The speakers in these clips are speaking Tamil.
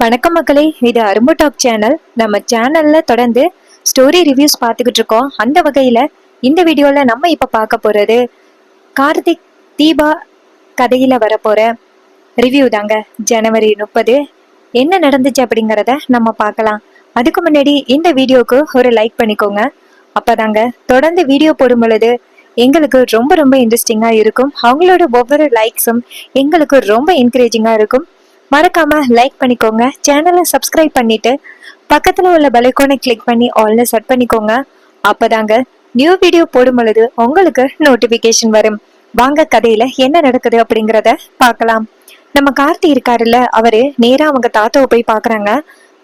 வணக்கம் மக்களே, இது அரும்பு டாக் சேனல். நம்ம சேனல்ல தொடர்ந்து ஸ்டோரி ரிவ்யூஸ் பார்த்துக்கிட்டு இருக்கோம். அந்த வகையில இந்த வீடியோல நம்ம இப்ப பார்க்க போறது கார்த்திக் தீபா கதையில வரப்போற ரிவ்யூ தாங்க. ஜனவரி 30 என்ன நடந்துச்சு அப்படிங்கறத நம்ம பார்க்கலாம். அதுக்கு முன்னாடி இந்த வீடியோக்கு ஒரு லைக் பண்ணிக்கோங்க. அப்பதாங்க தொடர்ந்து வீடியோ போடும் பொழுது எங்களுக்கு ரொம்ப ரொம்ப இன்ட்ரெஸ்டிங்கா இருக்கும். அவங்களோட ஒவ்வொரு லைக்ஸும் எங்களுக்கு ரொம்ப என்கரேஜிங்கா இருக்கும். மறக்காம லைக் பண்ணிக்கோங்க, சேனலை சப்ஸ்கிரைப் பண்ணிட்டு பக்கத்துல உள்ள பெல் ஐகானை கிளிக் பண்ணி ஆல்ல செட் பண்ணிக்கோங்க. அப்பதாங்க நியூ வீடியோ போடும் பொழுது உங்களுக்கு நோட்டிபிகேஷன் வரும். வாங்க கதையில என்ன நடக்குது அப்படிங்கறத பார்க்கலாம். நம்ம கார்த்தி இருக்காருல்ல, அவரு நேரா அவங்க தாத்தாவை போய் பாக்குறாங்க.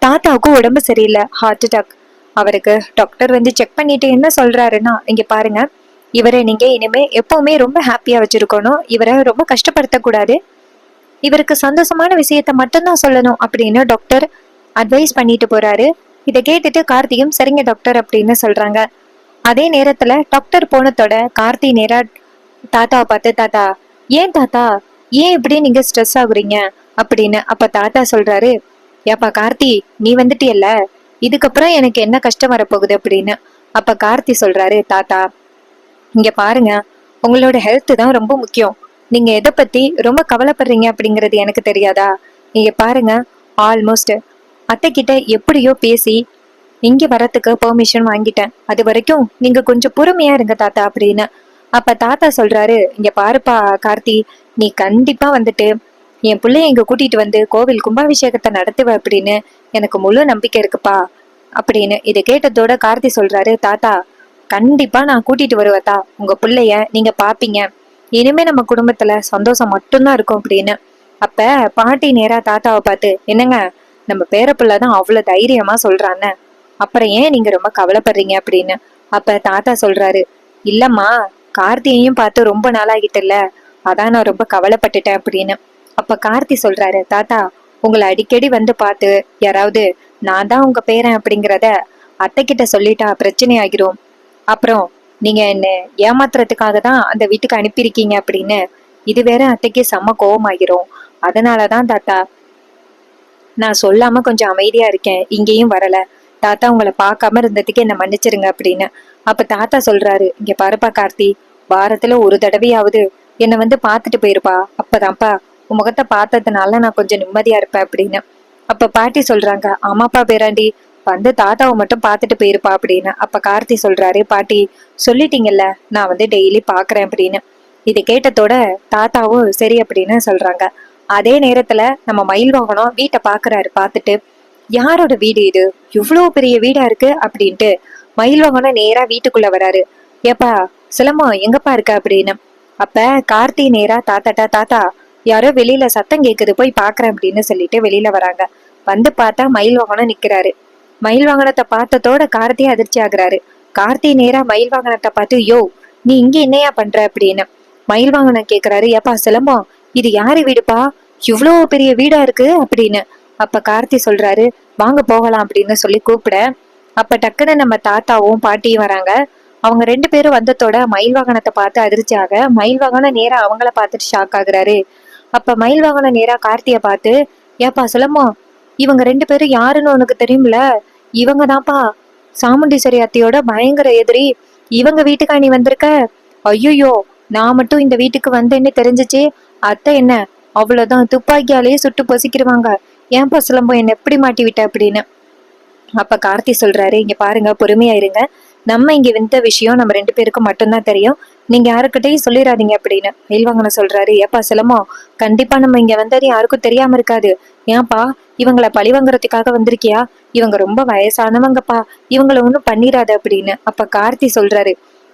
தாத்தாவுக்கு உடம்பு சரியில்லை, ஹார்ட் அட்டாக். அவருக்கு டாக்டர் வந்து செக் பண்ணிட்டு என்ன சொல்றாருன்னா, இங்க பாருங்க, இவரை நீங்க இனிமே எப்பவுமே ரொம்ப ஹாப்பியா வச்சிருக்கணும், இவரை ரொம்ப கஷ்டப்படுத்த கூடாது, இவருக்கு சந்தோஷமான விஷயத்த மட்டும்தான் சொல்லணும் அப்படின்னு டாக்டர் அட்வைஸ் பண்ணிட்டு போறாரு. இதை கேட்டுட்டு கார்த்தியும் சரிங்க டாக்டர் அப்படின்னு சொல்றாங்க. அதே நேரத்துல டாக்டர் போனதோட கார்த்தி நேரா தாத்தாவை பார்த்து, தாத்தா ஏன் தாத்தா, ஏன் இப்படி நீங்க ஸ்ட்ரெஸ் ஆகுறீங்க அப்படின்னு. அப்ப தாத்தா சொல்றாரு, ஏப்பா கார்த்தி, நீ வந்துட்டியல்ல, இதுக்கப்புறம் எனக்கு என்ன கஷ்டம் வரப்போகுது அப்படின்னு. அப்ப கார்த்தி சொல்றாரு, தாத்தா இங்க பாருங்க, உங்களோட ஹெல்த் தான் ரொம்ப முக்கியம். நீங்க எதை பத்தி ரொம்ப கவலைப்படுறீங்க அப்படிங்கறது எனக்கு தெரியாதா? இங்க பாருங்க, ஆல்மோஸ்ட் அத்தை கிட்ட எப்படியோ பேசி இங்க வரத்துக்கு பெர்மிஷன் வாங்கிட்டேன். அது வரைக்கும் நீங்க கொஞ்சம் பொறுமையா இருங்க தாத்தா அப்படின்னு. அப்ப தாத்தா சொல்றாரு, இங்க பாருப்பா கார்த்தி, நீ கண்டிப்பா வந்துட்டு என் பிள்ளைய இங்க கூட்டிட்டு வந்து கோவில் கும்பாபிஷேகத்தை நடத்துவ அப்படின்னு எனக்கு முழு நம்பிக்கை இருக்குப்பா அப்படின்னு. இதை கேட்டதோட கார்த்தி சொல்றாரு, தாத்தா கண்டிப்பா நான் கூட்டிட்டு வருவேதா, உங்க பிள்ளைய நீங்க பாப்பீங்க, இனிமே நம்ம குடும்பத்துல சந்தோஷம் மட்டும்தான் இருக்கும் அப்படின்னு. அப்ப பாட்டி நேரா தாத்தாவை பார்த்து, என்னங்க, நம்ம பேரப்புள்ளதான் அவ்வளவு தைரியமா சொல்றான்னு, அப்புறம் ஏன் நீங்க ரொம்ப கவலைப்படுறீங்க அப்படின்னு. அப்ப தாத்தா சொல்றாரு, இல்லம்மா, கார்த்தியையும் பார்த்து ரொம்ப நாளாகிட்டல, அதான் நான் ரொம்ப கவலைப்பட்டுட்டேன் அப்படின்னு. அப்ப கார்த்தி சொல்றாரு, தாத்தா உங்களை அடிக்கடி வந்து பார்த்து யாராவது நான் தான் உங்க பேரன் அப்படிங்கிறத அத்தை கிட்ட சொல்லிட்டா பிரச்சனை ஆகிரும், அப்புறம் நீங்க என்ன ஏமாத்துறதுக்காக தான் அந்த வீட்டுக்கு அனுப்பியிருக்கீங்க அப்படின்னு இது வேற அத்தைக்கு செம்ம கோவமாகிரும். அதனாலதான் தாத்தா நான் சொல்லாம கொஞ்சம் அமைதியா இருக்கேன், இங்கேயும் வரல. தாத்தா உங்களை பார்க்காம இருந்ததுக்கு என்ன மன்னிச்சிருங்க அப்படின்னு. அப்ப தாத்தா சொல்றாரு, இங்க பாருப்பா கார்த்தி, வாரத்துல ஒரு தடவையாவது என்னை வந்து பாத்துட்டு போயிருப்பா, அப்பதான்ப்பா உன் முகத்தை பார்த்ததுனால நான் கொஞ்சம் நிம்மதியா இருப்பேன் அப்படின்னு. அப்ப பாட்டி சொல்றாங்க, ஆமாப்பா பேராண்டி, வந்து தாத்தாவை மட்டும் பார்த்துட்டு போயிருப்பா அப்படின்னு. அப்ப கார்த்தி சொல்றாரு, பாட்டி சொல்லிட்டீங்கல்ல, நான் வந்து டெய்லி பாக்குறேன் அப்படின்னு. இது கேட்டதோட தாத்தாவும் சரி அப்படின்னு சொல்றாங்க. அதே நேரத்துல நம்ம மயில் வாகனம் வீட்டை பாக்குறாரு. பார்த்துட்டு, யாரோட வீடு இது, இவ்வளவு பெரிய வீடா இருக்கு அப்படின்ட்டு மயில் வாகனம் நேரா வீட்டுக்குள்ள வராரு. ஏப்பா சிலம்பம் எங்கப்பா இருக்க அப்படின்னு. அப்ப கார்த்தி நேரா தாத்தாட்டா, தாத்தா யாரோ வெளியில சத்தம் கேக்குது, போய் பாக்குறேன் அப்படின்னு சொல்லிட்டு வெளியில வராங்க. வந்து பார்த்தா மயில் வாகனம் நிக்கிறாரு. மயில் வாகனத்தை பார்த்ததோட கார்த்தி அதிர்ச்சி ஆகுறாரு. கார்த்தி நேரா மயில் வாகனத்தை பார்த்து, யோ நீ இங்க என்னையா பண்ற அப்படின்னு. மயில் வாகனம் கேக்குறாரு, ஏப்பா சிலம்பம், இது யாரு வீடுப்பா, இவ்வளவு பெரிய வீடா இருக்கு அப்படின்னு. அப்ப கார்த்தி சொல்றாரு, வாங்க போகலாம் அப்படின்னு சொல்லி கூப்பிட, அப்ப டக்குன்னு நம்ம தாத்தாவும் பாட்டியும் வராங்க. அவங்க ரெண்டு பேரும் வந்ததோட மயில் வாகனத்தை பார்த்து அதிர்ச்சியாக மயில் வாகனம் நேரா அவங்கள பார்த்துட்டு ஷாக் ஆகுறாரு. அப்ப மயில் வாகனம் நேரா கார்த்திய பார்த்து, ஏப்பா சிலம்பம், இவங்க ரெண்டு பேரும் யாருன்னு உனக்கு தெரியும்ல, இவங்க தான்ப்பா சாமுண்டீஸ்வரி அத்தையோட பயங்கர எதிரி, இவங்க வீட்டுக்கா நீ வந்திருக்க, ஐயோ நான் மட்டும் இந்த வீட்டுக்கு வந்தேன்னு தெரிஞ்சிச்சு, அத்தை என்ன அவ்வளவுதான் துப்பாக்கியாலேயே சுட்டு பொசிக்கிடுவாங்க, ஏன்பா சிலம்பம் என்ன எப்படி மாட்டி விட்ட அப்படின்னு. அப்ப கார்த்தி சொல்றாரு, இங்க பாருங்க, பொறுமையா இருங்க, நம்ம இங்க வந்த விஷயம் நம்ம ரெண்டு பேருக்கும் மட்டும்தான் தெரியும், நீங்க யாருக்கிட்டையும் சொல்லிடாதீங்க அப்படின்னு. மேல்வாங்கன சொல்றாரு, ஏப்பா சிலமோ, கண்டிப்பா நம்ம இங்க வந்தது யாருக்கும் தெரியாம இருக்காது, ஏன்பா இவங்களை பழி வாங்குறதுக்காக வந்திருக்கியா, இவங்க ரொம்ப வயசானவங்கப்பா, இவங்களை ஒண்ணும் பண்ணிராது அப்படின்னு. அப்ப கார்த்தி சொல்றாரு,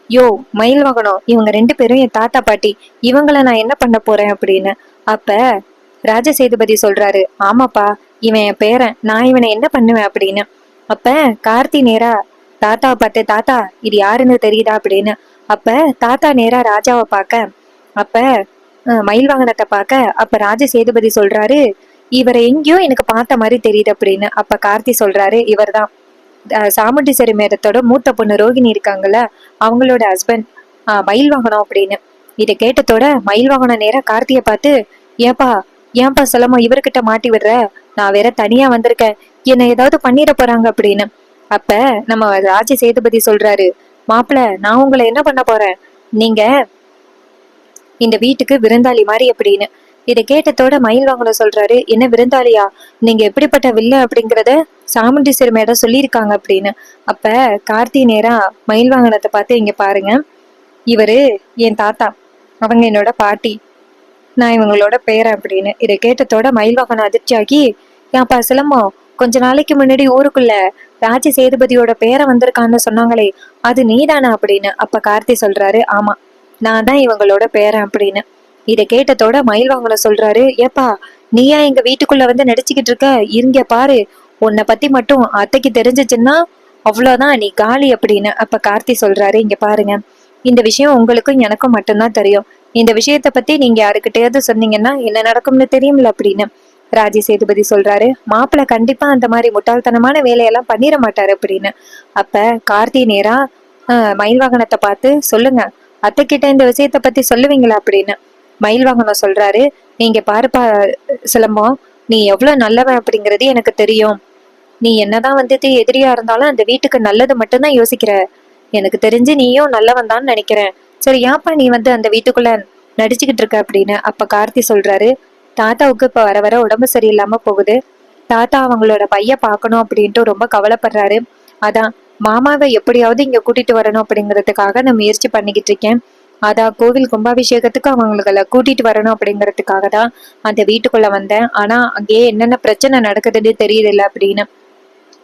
யோ மயில் வாகனம், இவங்க ரெண்டு பேரும் என் தாத்தா பாட்டி, இவங்களை நான் என்ன பண்ண போறேன் அப்படின்னு. அப்ப ராஜசேதுபதி சொல்றாரு, ஆமாப்பா இவன் என் பேரன், நான் இவனை என்ன பண்ணுவேன் அப்படின்னு. அப்ப கார்த்தி நேரா தாத்தாவை பார்த்து, தாத்தா இது யாருன்னு தெரியுதா அப்படின்னு. அப்ப தாத்தா நேரா ராஜாவை பார்க்க, அப்ப மயில் வாகனத்தை பார்க்க, அப்ப ராஜ சேதுபதி சொல்றாரு, இவரை எங்கேயோ எனக்கு பார்த்த மாதிரி தெரியுது அப்படின்னு. அப்ப கார்த்தி சொல்றாரு, இவர் தான் சாமுண்டீஸ்வரி மேடத்தோட மூத்த பொண்ணு ரோகிணி இருக்காங்கல்ல, அவங்களோட ஹஸ்பண்ட் மயில் வாகனம் அப்படின்னு. இதை கேட்டதோட மயில் வாகனம் நேரா கார்த்தியை பார்த்து, ஏப்பா ஏன்பா செல்லம்மா இவர்கிட்ட மாட்டி விடுற, நான் வேற தனியா வந்திருக்கேன், என்ன ஏதாவது பண்ணிட போறாங்க அப்படின்னு. அப்ப நம்ம ராஜ சேதுபதி சொல்றாரு, மாப்பிள நான் உங்களை என்ன பண்ண போறேன், நீங்க இந்த வீட்டுக்கு விருந்தாளி மாதிரி அப்படின்னு. இதை கேட்டதோட மயில்வாகனம் சொல்றாரு, என்ன விருந்தாளியா, நீங்க எப்படிப்பட்ட வில்ல அப்படிங்கறத சாமுண்டீஸ்வரி மேடம் சொல்லியிருக்காங்க அப்படின்னு. அப்ப கார்த்தி நேரா மயில்வாகனத்தை பார்த்து, இங்க பாருங்க, இவரு என் தாத்தா, அவங்க என்னோட பாட்டி, நான் இவங்களோட பேரன் அப்படின்னு. இதை கேட்டதோட மயில்வாகனம் அதிர்ச்சியாகி, ஏன்பா சிலம்பம், கொஞ்ச நாளைக்கு முன்னாடி ஊருக்குள்ள ராஜ சேதுபதியோட பேரை வந்திருக்கான்னு சொன்னாங்களே, அது நீதானா அப்படின்னு. அப்ப கார்த்தி சொல்றாரு, ஆமா, நான் தான் இவங்களோட பேரன் அப்படின்னு. இதை கேட்டதோட மயில்வாகனம் சொல்றாரு, ஏப்பா நீயா எங்க வீட்டுக்குள்ள வந்து நடிச்சுக்கிட்டு இருக்க, இருங்க பாரு, உன்னை பத்தி மட்டும் அத்தைக்கு தெரிஞ்சிச்சுன்னா அவ்வளவுதான், நீ காலி அப்படின்னு. அப்ப கார்த்தி சொல்றாரு, இங்க பாருங்க, இந்த விஷயம் உங்களுக்கும் எனக்கும் மட்டும்தான் தெரியும், இந்த விஷயத்த பத்தி நீங்க யாருக்கிட்டையாவது சொன்னீங்கன்னா என்ன நடக்கும்னு தெரியும்ல அப்படின்னு. ராஜ சேதுபதி சொல்றாரு, மாப்பிள்ள கண்டிப்பா அந்த மாதிரி முட்டாள்தனமான வேலையெல்லாம் பண்ணிட மாட்டாரு அப்படின்னு. அப்ப கார்த்தி நேரா மயில்வாகனத்தை பார்த்து, சொல்லுங்க, அத்தை கிட்ட இந்த விஷயத்த பத்தி சொல்லுவீங்களா அப்படின்னு. மயில்வாகனம் சொல்றாரு, நீங்க பாருப்பா சிலம்பம், நீ எவ்வளவு நல்லவன் அப்படிங்கறது எனக்கு தெரியும், நீ என்னதான் வந்துட்டு எதிரியா இருந்தாலும் அந்த வீட்டுக்கு நல்லது மட்டும்தான் யோசிக்கிற, எனக்கு தெரிஞ்சு நீயும் நல்லவன் தான் நினைக்கிறேன், சரி ஏப்பா நீ வந்து அந்த வீட்டுக்குள்ள நடிச்சுக்கிட்டு இருக்க அப்படின்னு. அப்ப கார்த்தி சொல்றாரு, தாத்தாவுக்கு இப்ப வர வர உடம்பு சரியில்லாம போகுது, தாத்தா அவங்களோட பைய பாக்கணும் அப்படின்ட்டு ரொம்ப கவலைப்படுறாரு, அதான் மாமாவை எப்படியாவது இங்க கூட்டிட்டு வரணும் அப்படிங்கறதுக்காக நான் முயற்சி பண்ணிக்கிட்டு இருக்கேன், அதான் கோவில் கும்பாபிஷேகத்துக்கு அவங்களை கூட்டிட்டு வரணும் அப்படிங்கறதுக்காக தான் அந்த வீட்டுக்குள்ள வந்தேன், ஆனா அங்கேயே என்னென்ன பிரச்சனை நடக்குதுன்னு தெரியுது அப்படின்னு.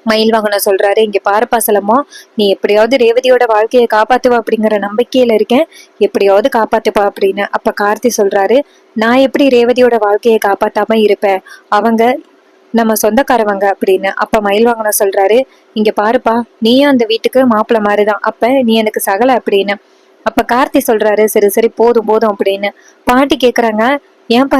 மயில்வாகனம் சொல்றாரு, இங்க பாருப்பா செலமோ, நீ எப்படியாவது ரேவதியோட வாழ்க்கையை காப்பாத்துவா அப்படிங்கிற நம்பிக்கையில இருக்கேன், எப்படியாவது காப்பாத்துப்பா அப்படின்னு. அப்ப கார்த்தி சொல்றாரு, நான் எப்படி ரேவதியோட வாழ்க்கையை காப்பாத்தாம இருப்பேன், அவங்க நம்ம சொந்தக்காரவங்க அப்படின்னு. அப்ப மயில்வாகனம் சொல்றாரு, இங்க பாருப்பா, நீயும் அந்த வீட்டுக்கு மாப்பிள்ள மாதிரிதான், அப்ப நீ எனக்கு சகல அப்படின்னு. அப்ப கார்த்தி சொல்றாரு, சரி சரி போதும் போதும் அப்படின்னு. பாட்டி கேக்குறாங்க, ஏன்பா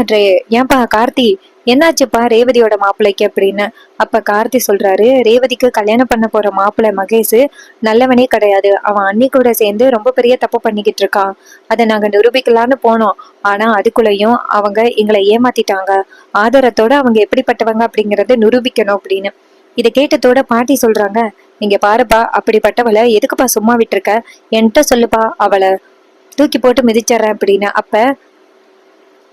ஏன்பா கார்த்தி, என்னாச்சுப்பா ரேவதியோட மாப்பிள்ளைக்கு அப்படின்னு. அப்ப கார்த்தி சொல்றாரு, ரேவதிக்கு கல்யாணம் பண்ண போற மாப்பிள்ளை மகேஷ் நல்லவனே கிடையாது, அவன் அண்ணி கூட சேர்ந்து ரொம்ப பெரிய தப்பு பண்ணிக்கிட்டு இருக்கான், அதை நாங்க நிரூபிக்கலான்னு போனோம், ஆனா அதுக்குள்ளயும் அவங்க எங்களை ஏமாத்திட்டாங்க, ஆதாரத்தோட அவங்க எப்படிப்பட்டவங்க அப்படிங்கறத நிரூபிக்கணும் அப்படின்னு. இதை கேட்டதோட பாட்டி சொல்றாங்க, நீங்க பாருப்பா, அப்படிப்பட்டவளை எதுக்குப்பா சும்மா விட்டுருக்க, என்கிட்ட சொல்லுப்பா, அவளை தூக்கி போட்டு மிதிச்சிடறேன் அப்படின்னு. அப்ப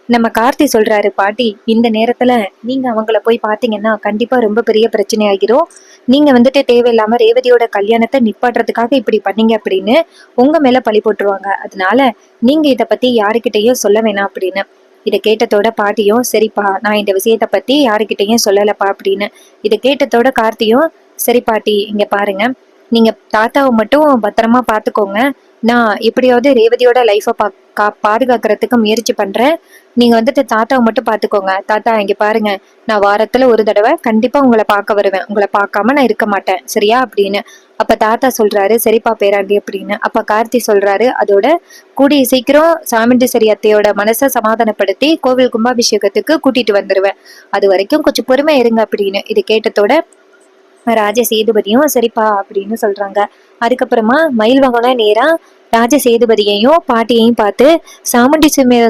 நம்ம கார்த்தி சொல்றாரு, பாட்டி இந்த நேரத்துல நீங்க அவங்கள போய் பாத்தீங்கன்னா கண்டிப்பா ரொம்ப பெரிய பிரச்சனை ஆகிரும், நீங்க வந்துட்டு தேவையில்லாம ரேவதியோட கல்யாணத்தை நிப்பாட்டுறதுக்காக இப்படி பண்ணீங்க அப்படின்னு உங்க மேல பழி போட்டுருவாங்க, அதனால நீங்க இத பத்தி யாருக்கிட்டையும் சொல்ல வேணாம் அப்படின்னு. இதை கேட்டதோட பாட்டியும், சரிப்பா நான் இந்த விஷயத்த பத்தி யாருக்கிட்டையும் சொல்லலப்பா அப்படின்னு. இதை கேட்டதோட கார்த்தியும், சரி பாட்டி இங்க பாருங்க, நீங்க தாத்தாவை மட்டும் பத்திரமா பாத்துக்கோங்க, நான் எப்படியாவது ரேவதியோட லைஃப பாதுகாக்கிறதுக்கு முயற்சி பண்றேன், நீங்க வந்துட்டு தாத்தாவை மட்டும் பாத்துக்கோங்க, தாத்தா இங்க பாருங்க, நான் வாரத்துல ஒரு தடவை கண்டிப்பா உங்களை பார்க்க வருவேன், உங்களை பார்க்காம நான் இருக்க மாட்டேன் சரியா அப்படின்னு. அப்ப தாத்தா சொல்றாரு, சரிப்பா பேராண்டி அப்படின்னு. அப்ப கார்த்தி சொல்றாரு, அதோட கூடிய சீக்கிரம் சாமுண்டீஸ்வரி அத்தையோட மனசை சமாதானப்படுத்தி கோவில் கும்பாபிஷேகத்துக்கு கூட்டிட்டு வந்துருவேன், அது வரைக்கும் கொஞ்சம் பொறுமை இருங்க அப்படின்னு. இது கேட்டதோட ராஜ சேதுபதியும் சரிப்பா அப்படின்னு சொல்றாங்க. அதுக்கப்புறமா மயில்வாகனம் நேரா ராஜ சேதுபதியையும் பாட்டியையும் பார்த்து, சாமுண்டி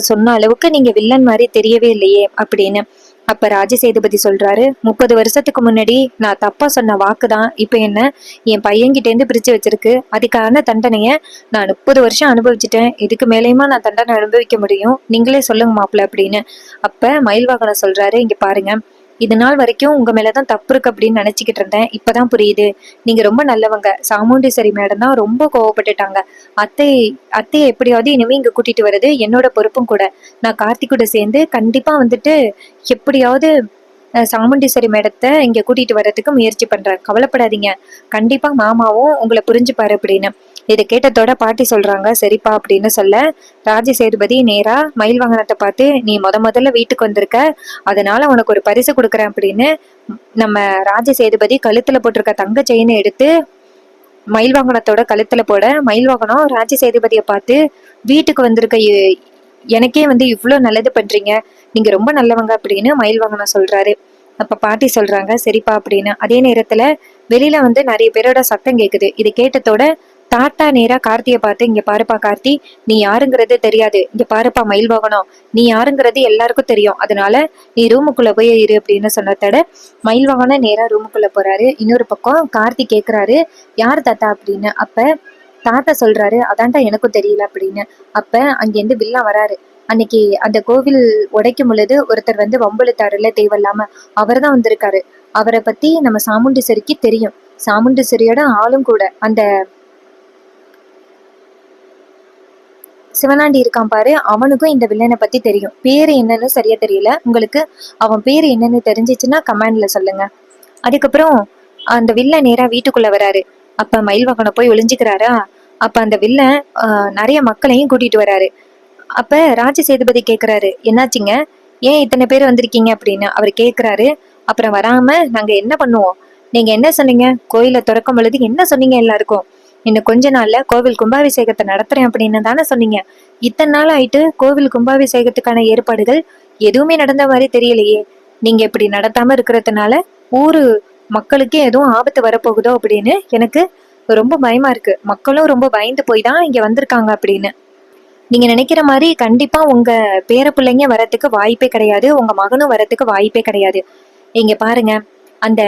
சொன்ன அளவுக்கு நீங்க வில்லன் மாதிரி தெரியவே இல்லையே அப்படின்னு. அப்ப ராஜ சேதுபதி சொல்றாரு, 30 வருஷத்துக்கு முன்னாடி நான் தப்பா சொன்ன வாக்குதான் இப்ப என்ன என் பையன்கிட்ட இருந்து பிரிச்சு வச்சிருக்கு, அதுக்கான தண்டனைய நான் 30 வருஷம் அனுபவிச்சுட்டேன், இதுக்கு மேலேயுமா நான் தண்டனை அனுபவிக்க முடியும், நீங்களே சொல்லுங்க மாப்பிள்ள அப்படின்னு. அப்ப மயில்வாகனம் சொல்றாரு, இங்க பாருங்க, இது நாள் வரைக்கும் உங்க மேலதான் தப்பு இருக்கு அப்படின்னு நினைச்சுக்கிட்டு இருந்தேன், இப்பதான் புரியுது, நீங்க ரொம்ப நல்லவங்க, சாமுண்டீஸ்வரி மேடம் தான் ரொம்ப கோவப்பட்டுட்டாங்க, அத்தை அத்தையை எப்படியாவது இனிமே இங்க கூட்டிட்டு வர்றது என்னோட பொறுப்பும் கூட, நான் கார்த்திக் கூட சேர்ந்து கண்டிப்பா வந்துட்டு எப்படியாவது சாமுண்டீஸ்வரி மேடத்தை இங்க கூட்டிட்டு வர்றதுக்கு முயற்சி பண்றேன், கவலைப்படாதீங்க, கண்டிப்பா மாமாவும் உங்களை புரிஞ்சுப்பாரு அப்படின்னு. இதை கேட்டதோட பாட்டி சொல்றாங்க, சரிப்பா அப்படின்னு சொல்ல, ராஜ சேதுபதி நேரா மயில்வாகனத்தை பார்த்து, நீ முதல்ல வீட்டுக்கு வந்திருக்க, அதனால உனக்கு ஒரு பரிசு கொடுக்குறேன் அப்படின்னு நம்ம ராஜ சேதுபதி கழுத்துல போட்டிருக்க தங்க செயினை எடுத்து மயில்வாகனத்தோட கழுத்துல போட, மயில்வாகனம் ராஜ சேதுபதியை பார்த்து, வீட்டுக்கு வந்திருக்க எனக்கே வந்து இவ்வளவு நல்லது பண்றீங்க, நீங்க ரொம்ப நல்லவங்க அப்படின்னு மயில்வாகனம் சொல்றாரு. அப்ப பாட்டி சொல்றாங்க, சரிப்பா அப்படின்னு. அதே நேரத்துல வெளியில வந்து நிறைய பேரோட சத்தம் கேக்குது. இது கேட்டதோட டாட்டா நேரா கார்த்தியை பார்த்து, இங்க பாருப்பா கார்த்தி, நீ யாருங்கிறது தெரியாது, இங்க பாருப்பா மயில் வாகனம், நீ யாருங்கிறது எல்லாருக்கும் தெரியும், அதனால நீ ரூமுக்குள்ள போய் இரு அப்படின்னு சொன்னதோட மயில் வாகனம் நேரா ரூமுக்குள்ள போறாரு. இன்னொரு பக்கம் கார்த்தி கேக்குறாரு, யார் தாத்தா அப்படின்னு. அப்ப தாத்தா சொல்றாரு, அதான்டா எனக்கும் தெரியல அப்படின்னு. அப்ப அங்கிருந்து வில்லா வராரு. அன்னைக்கு அந்த கோவில் உடைக்கும் பொழுது ஒருத்தர் வந்து வம்பிழுத்தாருல தேவையில்லாம, அவர் தான் வந்திருக்காரு. அவரை பத்தி நம்ம சாமுண்டீஸ்வரிக்கு தெரியும். சாமுண்டீஸ்வரியோட ஆளும் கூட அந்த சிவனாண்டி இருக்கான் பாரு, அவனுக்கும் இந்த வில்லனை பத்தி தெரியும். பேரு என்னன்னு சரியா தெரியல உங்களுக்கு. அவன் பேரு என்னன்னு தெரிஞ்சிச்சுன்னா கமெண்ட்ல சொல்லுங்க. அதுக்கப்புறம் அந்த வில்லன் நேரா வீட்டுக்குள்ள வராரு. அப்ப மயில்வாகனம் போய் ஒளிஞ்சுக்கிறாரா. அப்ப அந்த வில்லன் நிறைய மக்களையும் கூட்டிட்டு வராரு. அப்ப ராஜ சேதுபதி கேக்குறாரு, என்னாச்சுங்க, ஏன் இத்தனை பேர் வந்திருக்கீங்க அப்படின்னு அவர் கேக்குறாரு. அப்புறம் வராம நாங்க என்ன பண்ணுவோம், நீங்க என்ன சொன்னீங்க, கோயிலை திறக்கும் பொழுது என்ன சொன்னீங்க எல்லாருக்கும், இன்னும் கொஞ்ச நாள்ல கோவில் கும்பாபிஷேகத்தை நடத்துறேன் அப்படின்னு தானே சொன்னீங்க. இத்தனை நாள் ஆயிட்டு கோவில் கும்பாபிஷேகத்துக்கான ஏற்பாடுகள் எதுவுமே நடந்த மாதிரி தெரியலையே. நீங்க இப்படி நடத்தாம இருக்கிறதுனால ஊரு மக்களுக்கு எதுவும் ஆபத்து வரப்போகுதோ அப்படின்னு எனக்கு ரொம்ப பயமா இருக்கு. மக்களும் ரொம்ப பயந்து போய் தான் இங்க வந்திருக்காங்க அப்படின்னு. நீங்க நினைக்கிற மாதிரி கண்டிப்பா உங்க பேர பிள்ளைங்க வரத்துக்கு வாய்ப்பே கிடையாது, உங்க மகனும் வரத்துக்கு வாய்ப்பே கிடையாது. இங்க பாருங்க, அந்த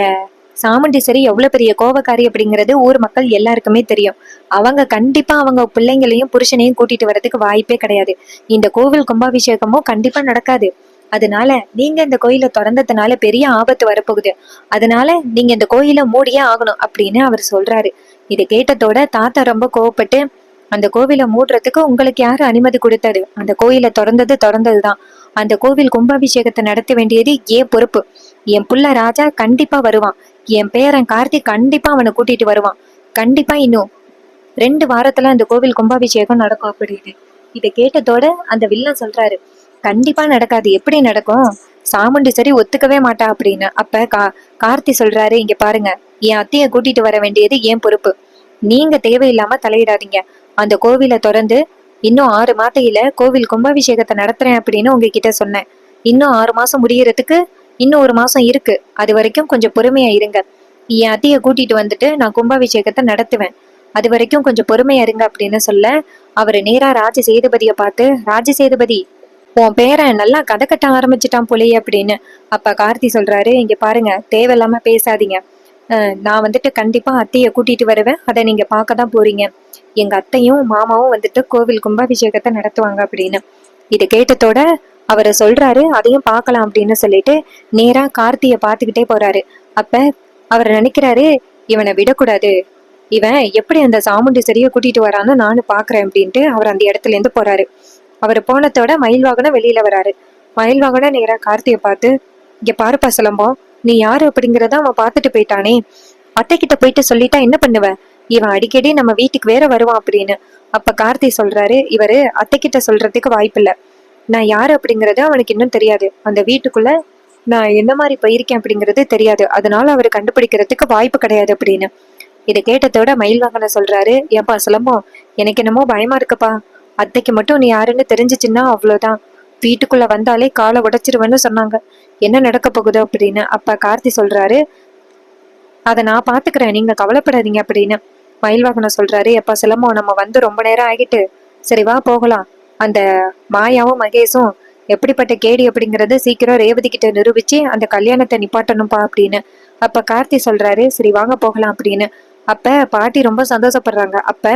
சாமுண்டீஸ்வரி எவ்வளவு பெரிய கோபக்காரி அப்படிங்கிறது ஊர் மக்கள் எல்லாருக்குமே தெரியும். அவங்க கண்டிப்பா அவங்க பிள்ளைங்களையும் புருஷனையும் கூட்டிட்டு வரதுக்கு வாய்ப்பே கிடையாது. இந்த கோவில் கும்பாபிஷேகமும் கண்டிப்பா நடக்காது. அதனால நீங்க இந்த கோயிலை திறந்ததுனால பெரிய ஆபத்து வரப்போகுது. அதனால நீங்க இந்த கோயிலை மூடியே ஆகணும் அப்படின்னு அவர் சொல்றாரு. இதை கேட்டதோட தாத்தா ரொம்ப கோவப்பட்டு, அந்த கோவிலை மூடுறதுக்கு உங்களுக்கு யாரு அனுமதி கொடுத்தது, அந்த கோயிலை திறந்ததுதான், அந்த கோவில் கும்பாபிஷேகத்தை நடத்த வேண்டியது ஏன் பொறுப்பு. என் புள்ள ராஜா கண்டிப்பா வருவான், என் பேரன் கார்த்திக் கண்டிப்பா அவனை கூட்டிட்டு வருவான், கண்டிப்பா இன்னும் 2 வாரத்துல அந்த கோவில் கும்பாபிஷேகம் நடக்கும் அப்படின்னு. இதை கேட்டதோட அந்த வில்லன் சொல்றாரு, கண்டிப்பா நடக்காது, எப்படி நடக்கும், சாமுண்டீஸ்வரி ஒத்துக்கவே மாட்டா அப்படின்னு. அப்ப கார்த்தி சொல்றாரு, இங்க பாருங்க, என் அத்தைய கூட்டிட்டு வர வேண்டியது ஏன் பொறுப்பு, நீங்க தேவையில்லாம தலையிடாதீங்க. அந்த கோவிலை திறந்து இன்னும் 6 மாசையில கோவில் கும்பாபிஷேகத்தை நடத்துறேன் அப்படின்னு உங்ககிட்ட சொன்னேன். இன்னும் 6 மாசம் முடியறதுக்கு இன்னும் 1 மாசம் இருக்கு. அது வரைக்கும் கொஞ்சம் பொறுமையா இருங்க. என் அத்தைய கூட்டிட்டு வந்துட்டு நான் கும்பாபிஷேகத்தை நடத்துவேன். அது வரைக்கும் கொஞ்சம் பொறுமையா இருங்க அப்படின்னு சொல்ல, அவரு நேரா ராஜ சேதுபதியை பார்த்து, ராஜ சேதுபதி, உன் பேரன் நல்லா கதை கட்ட ஆரம்பிச்சுட்டான் போலயே அப்படின்னு. அப்ப கார்த்தி சொல்றாரு, இங்க பாருங்க, தேவையில்லாம பேசாதீங்க. நான் வந்துட்டு கண்டிப்பா அத்தைய கூட்டிட்டு வருவேன், அதை நீங்க பார்க்கதான் போறீங்க. எங்க அத்தையும் மாமாவும் வந்துட்டு கோவில் கும்பாபிஷேகத்தை நடத்துவாங்க அப்படின்னு. இது கேட்டதோட அவரை சொல்றாரு, அதையும் பார்க்கலாம் அப்படின்னு சொல்லிட்டு நேரா கார்த்திய பார்த்துக்கிட்டே போறாரு. அப்ப அவர் நினைக்கிறாரு, இவனை விடக்கூடாது, இவன் எப்படி அந்த சாமுண்டீஸ்வரிய கூட்டிட்டு வரான்னு நானும் பாக்குறேன் அப்படின்ட்டு அவர் அந்த இடத்துல இருந்து போறாரு. அவர் போனதோட மயில்வாகனம் வெளியில வராரு. மயில்வாகனம் நேரா கார்த்திய பார்த்து, இங்க பாருப்பா சிலம்பம், நீ யாரு அப்படிங்கிறத அவன் பார்த்துட்டு போயிட்டானே, அத்தை கிட்ட போயிட்டு சொல்லிட்டா என்ன பண்ணுவ, இவன் அடிக்கடி நம்ம வீட்டுக்கு வேற வருவான் அப்படின்னு. அப்ப கார்த்தி சொல்றாரு, இவரு அத்தை கிட்ட சொல்றதுக்கு வாய்ப்பில்லை, நான் யாரு அப்படிங்கறது அவனுக்கு இன்னும் தெரியாது, அந்த வீட்டுக்குள்ள நான் என்ன மாதிரி போயிருக்கேன் அப்படிங்கிறது தெரியாது, அதனால அவரு கண்டுபிடிக்கிறதுக்கு வாய்ப்பு கிடையாது அப்படின்னு. இதை கேட்டதோட மயில்வாகன சொல்றாரு, ஏன்பா சிலம்பம், எனக்கு என்னமோ பயமா இருக்குப்பா, அத்தைக்கு மட்டும் நீ யாருன்னு தெரிஞ்சிச்சுன்னா அவ்வளவுதான், வீட்டுக்குள்ள வந்தாலே காலை உடைச்சிருவேன்னு சொன்னாங்க, என்ன நடக்க போகுதோ அப்படின்னு. அப்ப கார்த்தி சொல்றாரு, அதை நான் பாத்துக்கிறேன், நீங்க கவலைப்படாதீங்க அப்படின்னு. மயில்வாகனம் சொல்றாரு, எப்பா சிலம்பம், நம்ம வந்து ரொம்ப நேரம் ஆகிட்டு, சரி வா போகலாம், அந்த மாயாவும் மகேஷும் எப்படிப்பட்ட கேடி அப்படிங்கறது சீக்கிரம் ரேவதி கிட்ட நிரூபிச்சு அந்த கல்யாணத்தை நிப்பாட்டணும்பா அப்படின்னு. அப்ப கார்த்தி சொல்றாரு, சரி வாங்க போகலாம் அப்படின்னு. அப்ப பாட்டி ரொம்ப சந்தோஷப்படுறாங்க. அப்ப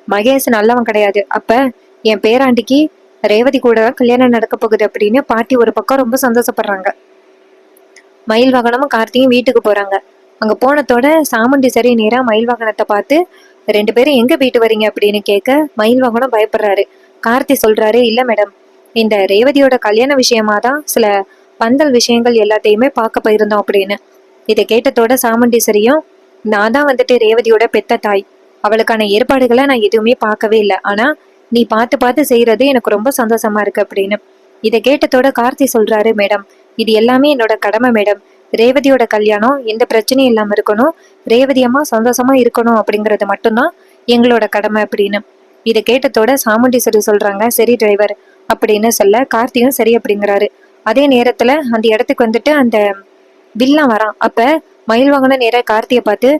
மகேஷ் நல்லவன் கிடையாது, அப்ப என் பேராண்டிக்கு ரேவதி கூட கல்யாணம் நடக்க போகுது அப்படின்னு பாட்டி ஒரு பக்கம் ரொம்ப சந்தோஷப்படுறாங்க. மயில் வாகனமும் கார்த்தியும் வீட்டுக்கு போறாங்க. அங்க போனதோட சாமுண்டீஸ்வரி நேரா மயில் வாகனத்தை பார்த்து, 2 பேரும் எங்க போயிட்டு வரீங்க அப்படின்னு கேட்க, மயில் வாகனம் பயப்படுறாரு. கார்த்தி சொல்றாரு, இல்ல மேடம், இந்த ரேவதியோட கல்யாண விஷயமா தான் சில பந்தல் விஷயங்கள் எல்லாத்தையுமே பார்க்க போயிருந்தோம் அப்படின்னு. இதை கேட்டதோட சாமுண்டீஸ்வரியும், நான் தான் வந்துட்டு ரேவதியோட பெத்த தாய், அவளுக்கான ஏற்பாடுகளை நான் எதுவுமே பார்க்கவே இல்லை, ஆனா நீ பார்த்து பார்த்து செய்யறது எனக்கு ரொம்ப சந்தோஷமா இருக்கு அப்படின்னு. இதை கேட்டதோட கார்த்தி சொல்றாரு, மேடம், இது எல்லாமே என்னோட கடமை மேடம், ரேவதியோட கல்யாணம் எந்த பிரச்சனையும் இல்லாம இருக்கணும், ரேவதி அம்மா சந்தோஷமா இருக்கணும் அப்படிங்கறது மட்டும்தான் எங்களோட கடமை அப்படின்னு. இதை கேட்டதோட சாமுண்டீஸ்வரி சொல்றாங்க, சரி டிரைவர் அப்படின்னு சொல்ல, கார்த்தியும் சரி அப்படிங்கிறாரு. அதே நேரத்துல அந்த இடத்துக்கு வந்துட்டு அந்த வில்லன் வரான். அப்ப மயில் வாங்கின நேர கார்த்திய பார்த்து,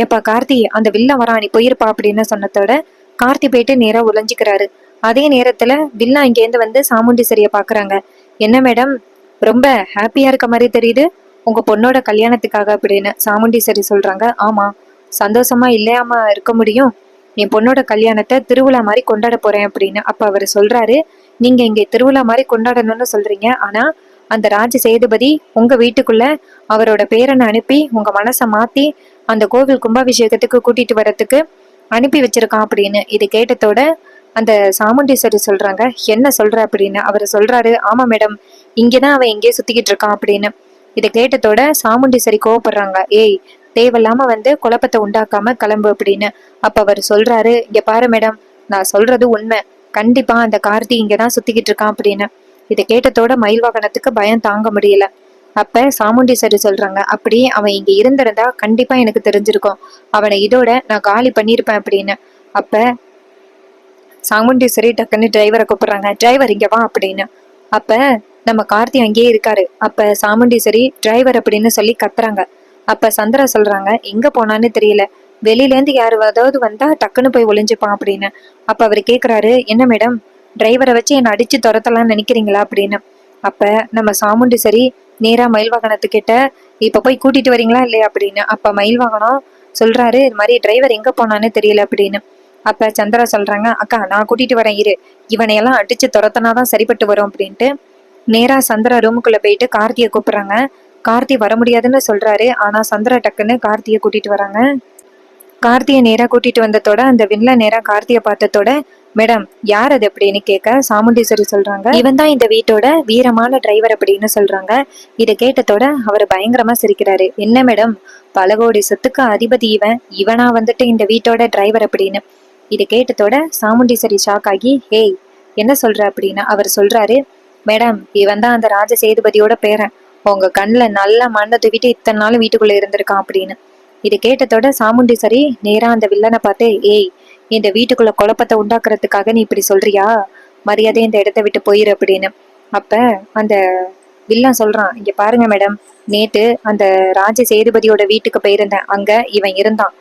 ஏப்பா கார்த்தி, அந்த வில்லன் வரான், நீ போயிருப்பா அப்படின்னு சொன்னதோட கார்த்தி போயிட்டு நேரா உழைஞ்சிக்கிறாரு. அதே நேரத்துல வில்லா இங்கேருந்து வந்து சாமுண்டீஸ்வரிய பாக்குறாங்க. என்ன மேடம், ரொம்ப ஹாப்பியா இருக்க மாதிரி தெரியுது, உங்க பொண்ணோட கல்யாணத்துக்காக அப்படின்னு சாமுண்டீஸ்வரி சொல்றாங்க. ஆமா, சந்தோஷமா இல்லையாம இருக்க முடியும், என் பொண்ணோட கல்யாணத்தை திருவிழா மாதிரி கொண்டாட போறேன் அப்படின்னு. அப்ப அவரு சொல்றாரு, நீங்க இங்க திருவிழா மாதிரி கொண்டாடணும்னு சொல்றீங்க, ஆனா அந்த ராஜ சேதுபதி உங்க வீட்டுக்குள்ள அவரோட பேரனை அனுப்பி உங்க மனசை மாத்தி அந்த கோவில் கும்பாபிஷேகத்துக்கு கூட்டிட்டு வர்றதுக்கு அனுப்பி வச்சிருக்கான் அப்படின்னு. இது கேட்டதோட அந்த சாமுண்டீஸ்வரி சொல்றாங்க, என்ன சொல்ற அப்படின்னு. அவர் சொல்றாரு, ஆமா மேடம், இங்கதான் அவன் எங்கேயே சுத்திக்கிட்டு இருக்கான் அப்படின்னு. இதை கேட்டதோட சாமுண்டீஸ்வரி கோவப்படுறாங்க. ஏய், தேவையில்லாம வந்து குழப்பத்தை உண்டாக்காம கிளம்பு அப்படின்னு. அப்ப அவர் சொல்றாரு, இங்க பாரு மேடம், நான் சொல்றது உண்மை, கண்டிப்பா அந்த கார்த்தி இங்கதான் சுத்திக்கிட்டு இருக்கான் அப்படின்னு. இதை கேட்டதோட மயில் வாகனத்துக்கு பயம் தாங்க முடியல. அப்ப சாமுண்டீஸ்வரி சொல்றாங்க, அப்படி அவன் இங்க இருந்திருந்தா கண்டிப்பா எனக்கு தெரிஞ்சிருக்கும், அவனை இதோட நான் காலி பண்ணிருப்பேன் அப்படின்னு. அப்ப சாமுண்டீஸ்வரி டக்குன்னு டிரைவரை கூப்பிடுறாங்க, டிரைவர் இங்க வா அப்படின்னு. அப்ப நம்ம கார்த்தி அங்கேயே இருக்காரு. அப்ப சாமுண்டீஸ்வரி டிரைவர் அப்படின்னு சொல்லி கத்துறாங்க. அப்ப சந்திரா சொல்றாங்க, எங்க போனான்னு தெரியல, வெளியில இருந்து யாராவது வந்தா டக்குன்னு போய் ஒளிஞ்சுப்பான் அப்படின்னு. அப்ப அவரு கேக்குறாரு, என்ன மேடம், டிரைவரை வச்சு என்ன அடிச்சு துரத்தலாம்னு நினைக்கிறீங்களா அப்படின்னு. அப்ப நம்ம சாமுண்டீஸ்வரி நேரா மயில் வாகனத்துக்கிட்ட, இப்ப போய் கூட்டிட்டு வரீங்களா இல்லையா அப்படின்னு. அப்ப மயில் வாகனம் சொல்றாரு, இது மாதிரி டிரைவர் எங்க போனான்னு தெரியல அப்படின்னு. அப்ப சந்திரா சொல்றாங்க, அக்கா நான் கூட்டிட்டு வரேன் இரு, இவனையெல்லாம் அடிச்சு துரத்தனாதான் சரிப்பட்டு வரும் அப்படின்ட்டு நேரா சந்திரா ரூமுக்குள்ள போயிட்டு கார்த்தியை கூப்பிடுறாங்க. கார்த்தி வர முடியாதுன்னு சொல்றாரு, ஆனா சந்திரா டக்குன்னு கார்த்தியை கூட்டிட்டு வராங்க. கார்த்தியை நேரா கூட்டிட்டு வந்ததோட அந்த வில்ல நேரா கார்த்தியை பார்த்ததோட, மேடம் யார் அது அப்படின்னு கேட்க சாமுண்டீஸ்வரி சொல்றாங்க, இவன் தான் இந்த வீட்டோட வீரமான டிரைவர் அப்படின்னு சொல்றாங்க. இதை கேட்டதோட அவர் பயங்கரமா சிரிக்கிறாரு. என்ன மேடம், பல கோடி சொத்துக்கு அதிபதி இவன், இவனா வந்துட்டு இந்த வீட்டோட டிரைவர் அப்படின்னு. இதை கேட்டதோட சாமுண்டீஸ்வரி ஷாக் ஆகி, ஹேய் என்ன சொல்ற அப்படின்னு அவர் சொல்றாரு, மேடம் இவன் தான் அந்த ராஜ சேதுபதியோட பேரன், உங்க கண்ணுல நல்லா மண்ணை தூவிட்டு இத்தனை நாள் வீட்டுக்குள்ள இருந்திருக்கான் அப்படின்னு. இது கேட்டதோட சாமுண்டீஸ்வரி நேரா அந்த வில்லனை பார்த்து, ஏய், இந்த வீட்டுக்குள்ள குழப்பத்தை உண்டாக்குறதுக்காக நீ இப்படி சொல்றியா, மரியாதை இந்த இடத்த விட்டு போயிரு அப்படின்னு. அப்ப அந்த வில்லன் சொல்றான், இங்க பாருங்க மேடம், நேத்து அந்த ராஜ சேதுபதியோட வீட்டுக்கு போயிருந்தேன், அங்க இவன் இருந்தான்,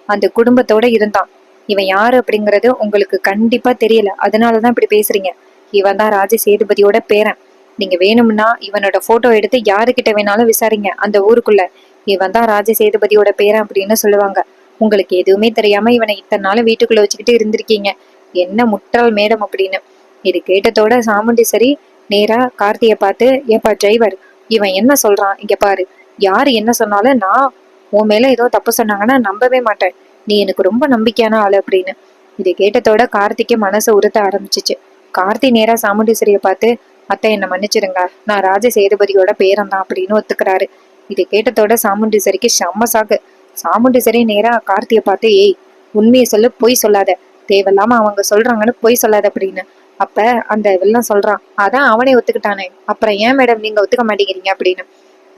அந்த குடும்பத்தோட இருந்தான். இவன் யாரு அப்படிங்கறது உங்களுக்கு கண்டிப்பா தெரியல, அதனாலதான் இப்படி பேசுறீங்க. இவன் தான் ராஜ சேதுபதியோட பேரன். நீங்க வேணும்னா இவனோட போட்டோ எடுத்து யாருக்கிட்ட வேணாலும் விசாரிங்க அந்த ஊருக்குள்ள, இவன் தான் ராஜ சேதுபதியோட பேரன் அப்படின்னு சொல்லுவாங்க. உங்களுக்கு எதுவுமே தெரியாம இவனை இத்தனை நாளும் வீட்டுக்குள்ள வச்சுக்கிட்டு இருந்திருக்கீங்க, என்ன முட்டாள் மேடம் அப்படின்னு. இது கேட்டதோட சாமுண்டீஸ்வரி நேரா கார்த்தியை பார்த்து, ஏப்பா டிரைவர், இவன் என்ன சொல்றான், இங்க பாரு, யாரு என்ன சொன்னாலும் நான் உன் மேல ஏதோ தப்பு சொன்னாங்கன்னா நம்பவே மாட்டேன், நீ எனக்கு ரொம்ப நம்பிக்கையான ஆளு அப்படின்னு. இதை கேட்டதோட கார்த்திக்கு மனசை உறுத்த ஆரம்பிச்சிச்சு. கார்த்தி நேரா சாமுண்டீஸ்வரியை பார்த்து, அத்தை என்ன மன்னிச்சிருங்க, நான் ராஜ சேதுபதியோட பேரன் தான் அப்படின்னு ஒத்துக்கிறாரு. இதை கேட்டதோட சாமுண்டீஸ்வரிக்கு செம்ம சாக்கு. சாமுண்டீஸ்வரி நேரா கார்த்தியை பார்த்து, ஏய் உண்மையை சொல்லு, பொய் சொல்லாத, தேவையில்லாம அவங்க சொல்றாங்கன்னு பொய் சொல்லாத அப்படின்னு. அப்ப அந்த வில்லன் சொல்றான், அதான் அவனே ஒத்துக்கிட்டானே, அப்புறம் ஏன் மேடம் நீங்க ஒத்துக்க மாட்டேங்கிறீங்க அப்படின்னு.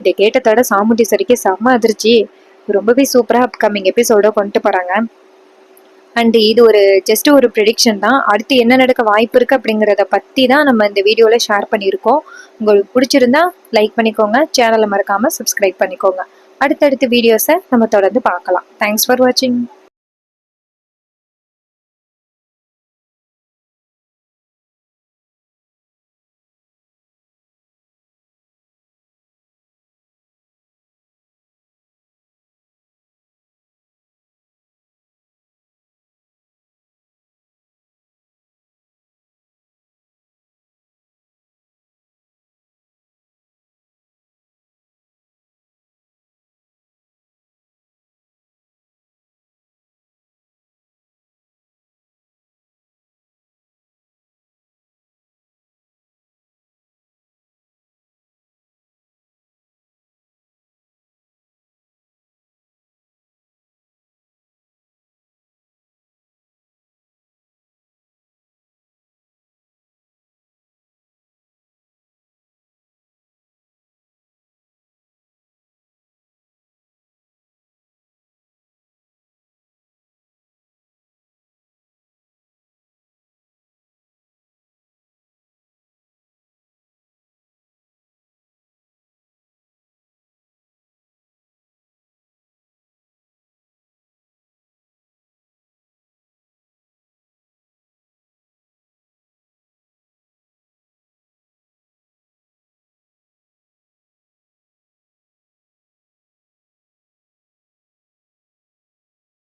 இதை கேட்டதோட சாமுண்டீஸ்வரிக்கு செம்ம அதிர்ச்சி. ரொம்பவே சூப்பரா அப்கமிங் எபிசோட கொண்டு போறாங்க. அண்ட் இது ஒரு ஜஸ்ட் ஒரு ப்ரெடிக்ஷன் தான், அடுத்து என்ன நடக்க வாய்ப்பு இருக்கு அப்படிங்கிறத பத்தி தான் நம்ம இந்த வீடியோல ஷேர் பண்ணியிருக்கோம். உங்களுக்கு பிடிச்சிருந்தா லைக் பண்ணிக்கோங்க, சேனலை மறக்காம சப்ஸ்கிரைப் பண்ணிக்கோங்க. அடுத்தடுத்த வீடியோஸை நம்ம தொடர்ந்து பார்க்கலாம். தேங்க்ஸ் ஃபார் வாட்சிங்.